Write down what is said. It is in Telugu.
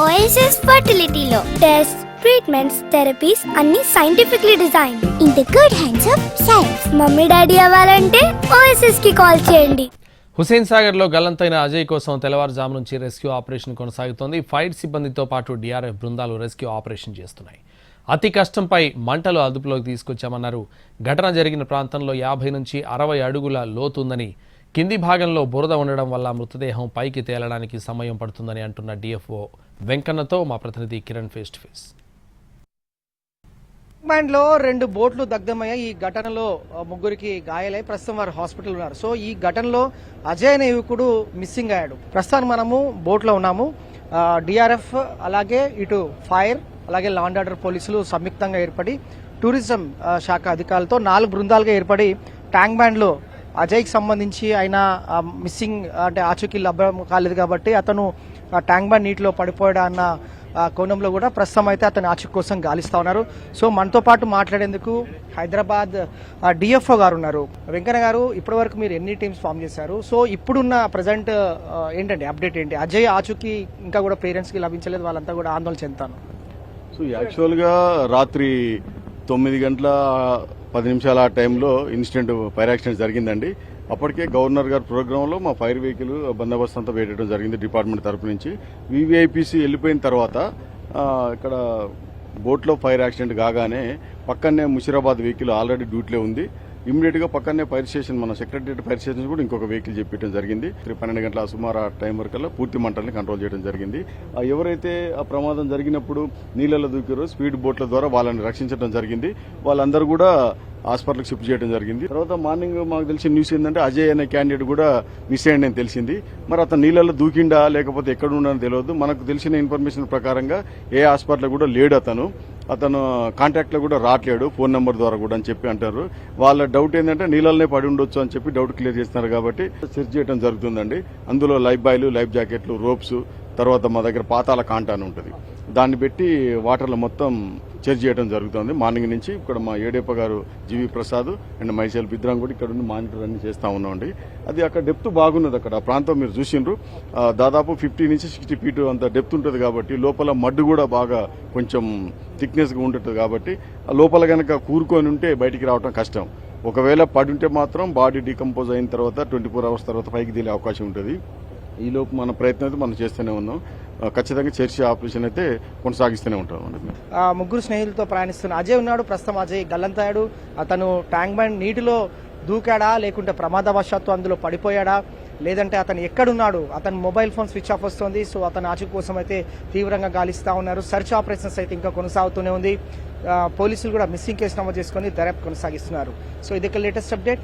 ఓఎస్ఎస్ ఫర్టిలిటీలో టెస్ట్ ట్రీట్మెంట్స్ థెరపీస్ అన్ని scientifically design in the good hands of science. Mummy daddy అవ్వాలంటే ఓఎస్ఎస్ కి కాల్ చేయండి. హుసేన్ సాగర్ లో గల్లంతైన అజయ్ కోసం తెల్లవారుజాము నుంచి రెస్క్యూ ఆపరేషన్ కొనసాగుతోంది. ఫైర్ సిబ్బందితో పాటు డిఆర్ఎఫ్ బృందాలు రెస్క్యూ ఆపరేషన్ చేస్తున్నాయి. అతి కష్టంపై మంటలు అదుపులోకి తీసుకొచ్చామన్నారు. ఘటన జరిగిన ప్రాంతంలో 50 నుంచి 60 అడుగుల లోతుందని, కింది భాగంలో బురద ఉండడం వల్ల మృతదేహం పైకి తేలడానికి సమయం పడుతుందని అంటున్న డిఎఫ్ఓ వెంకన్నతో మా ప్రతినిధి కిరణ్ ఫేస్ టు ఫేస్. లో 2 బోట్లు దగ్ధమయ్యాయి. ఈ ఘటనలో ముగ్గురికి గాయాలై ప్రస్తుతం వారు హాస్పిటల్ ఉన్నారు. సో ఈ ఘటనలో అజయ్ అనే యువకుడు మిస్సింగ్ అయ్యాడు. ప్రస్తుతం మనము బోట్లో ఉన్నాము. డిఆర్ఎఫ్ అలాగే ఇటు ఫైర్ అలాగే లా అండ్ ఆర్డర్ పోలీసులు సంయుక్తంగా ఏర్పడి టూరిజం శాఖ అధికారులతో 4 బృందాలుగా ఏర్పడి ట్యాంక్ బ్యాండ్ లో అజయ్కి సంబంధించి ఆయన మిస్సింగ్ అంటే ఆచూకీ లభ్యం కాలేదు కాబట్టి అతను ట్యాంక్ బండ్ నీటిలో పడిపోయాడు అన్న కోణంలో కూడా ప్రస్తుతం అయితే అతని ఆచూకీ కోసం గాలిస్తా ఉన్నారు. సో మనతో పాటు మాట్లాడేందుకు హైదరాబాద్ డిఎఫ్ఓ గారు ఉన్నారు. వెంకన్న గారు, ఇప్పటి వరకు మీరు ఎన్ని టీమ్స్ ఫామ్ చేశారు? సో ఇప్పుడున్న ప్రజెంట్ ఏంటండి అప్డేట్ ఏంటి? అజయ్ ఆచూకీ ఇంకా కూడా పేరెంట్స్కి లభించలేదు, వాళ్ళంతా కూడా ఆందోళన చెందుతాను. సో యాక్చువల్గా రాత్రి 9 గంటల 10 నిమిషాల ఆ టైంలో ఇన్సిడెంట్ ఫైర్ యాక్సిడెంట్ జరిగిందండి. అప్పటికే గవర్నర్ గారి ప్రోగ్రాంలో మా ఫైర్ వెహికల్ బందోబస్తు అంతా పెట్టడం జరిగింది డిపార్ట్మెంట్ తరపు నుంచి. వివిఐపిసి వెళ్ళిపోయిన తర్వాత ఇక్కడ బోట్లో ఫైర్ యాక్సిడెంట్ కాగానే పక్కనే ముషిరాబాద్ వెహికల్ ఆల్రెడీ డ్యూటీలో ఉంది. ఇమీడియట్ గా పక్కనే ఫైర్ స్టేషన్, మన సెక్రటరియట్ ఫైర్ స్టేషన్ కూడా ఇంకొక వెహికల్ చెప్పడం జరిగింది. 12 గంటల సుమారు ఆ టైం వరకల్లా పూర్తి మంటల్ని కంట్రోల్ చేయడం జరిగింది. ఎవరైతే ఆ ప్రమాదం జరిగినప్పుడు నీళ్ళలో దూకారో స్పీడ్ బోట్ల ద్వారా వాళ్ళని రక్షించడం జరిగింది. వాళ్ళందరూ కూడా హాస్పిటల్కి షిఫ్ట్ చేయడం జరిగింది. తర్వాత మార్నింగ్ మాకు తెలిసిన న్యూస్ ఏంటంటే అజయ్ అనే క్యాండిడేట్ కూడా మిస్ అయ్యండి అని తెలిసింది. మరి అతను నీళ్ళలో దూకిండా లేకపోతే ఎక్కడ ఉన్నాడో తెలియదు. మనకు తెలిసిన ఇన్ఫర్మేషన్ ప్రకారంగా ఏ హాస్పిటల్ కూడా లేడు. అతను కాంటాక్ట్లో కూడా రావట్లేడు, ఫోన్ నెంబర్ ద్వారా కూడా అని చెప్పి అంటారు. వాళ్ళ డౌట్ ఏంటంటే నీళ్ళనే పడి ఉండొచ్చు అని చెప్పి డౌట్ క్లియర్ చేస్తున్నారు కాబట్టి సెర్చ్ చేయడం జరుగుతుందండి. అందులో లైఫ్ బాయ్లు, లైఫ్ జాకెట్లు, రోప్స్, తర్వాత మా దగ్గర పాతాల కాంట అని ఉంటుంది. దాన్ని పెట్టి వాటర్లో మొత్తం చెక్ చేయడం జరుగుతుంది మార్నింగ్ నుంచి. ఇక్కడ మా ఏడేప గారు జీవి ప్రసాద్ అండ్ మైసెల్ఫ్ ఇద్దరం కూడా ఇక్కడ ఉండి మానిటర్ అన్ని చేస్తా ఉన్నామండి. అది అక్కడ డెప్త్ బాగున్నది. అక్కడ ఆ ప్రాంతం మీరు చూసిండ్రు, దాదాపు 50 నుంచి 60 ఫీట్ అంత డెప్త్ ఉంటుంది కాబట్టి లోపల మడ్డు కూడా బాగా కొంచెం థిక్నెస్గా ఉంటుంది కాబట్టి లోపల కనుక కూరుకొని ఉంటే బయటికి రావడం కష్టం. ఒకవేళ పడి ఉంటే మాత్రం బాడీ డీకంపోజ్ అయిన తర్వాత 24 అవర్స్ తర్వాత పైకి తేలే అవకాశం ఉంటుంది. ఈ లోపు మన ప్రయత్నం అయితే మనం చేస్తూనే ఉన్నాం. ఖచ్చితంగా చర్చ ఆపరేషన్ అయితే కొనసాగిస్తూనే ఉంటాం. ముగ్గురు స్నేహితులతో ప్రయాణిస్తున్న అజయ్ ఉన్నాడు. ప్రస్తుతం అజయ్ గల్లంతయ్యాడు. అతను ట్యాంక్ బండ్ నీటిలో దూకాడా లేకుంటే ప్రమాదవశాత్తు అందులో పడిపోయాడా లేదంటే అతను ఎక్కడున్నాడు? అతని మొబైల్ ఫోన్ స్విచ్ ఆఫ్ వస్తుంది. సో అతని ఆచూకీ కోసం అయితే తీవ్రంగా గాలిస్తా ఉన్నారు. సెర్చ్ ఆపరేషన్స్ అయితే ఇంకా కొనసాగుతూనే ఉంది. పోలీసులు కూడా మిస్సింగ్ కేసు నమోదు చేసుకుని దర్యాప్తు కొనసాగిస్తున్నారు. సో ఇది లేటెస్ట్ అప్డేట్.